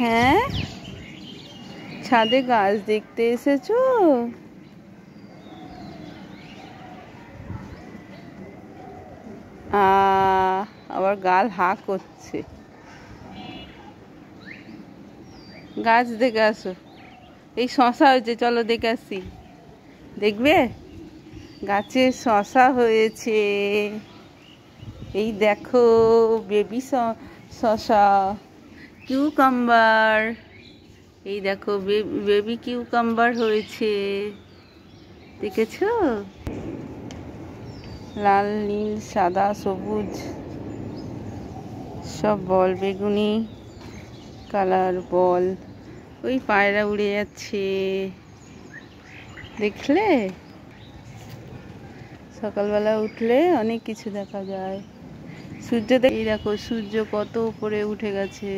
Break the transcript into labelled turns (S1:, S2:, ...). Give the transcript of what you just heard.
S1: হ্যাঁ, ছাদে গাছ দেখতে এসেছো? আবার গাল হা করছে। গাছ দেখে আসো। এই শশা হয়েছে, চলো দেখে আসি। দেখবে, গাছে শশা হয়েছে। এই দেখো, বেবি শশা, কিউকাম্বার। এই দেখো, বেবি কিউকাম্বার হয়েছে, দেখেছো? লাল, নীল, সাদা, সবুজ সব বল, বেগুনি কালার বল। ওই পায়রা উড়ে যাচ্ছে, দেখলে? সকালবেলা উঠলে অনেক কিছু দেখা যায়। সূর্য, এই দেখো সূর্য কত উপরে উঠে গেছে।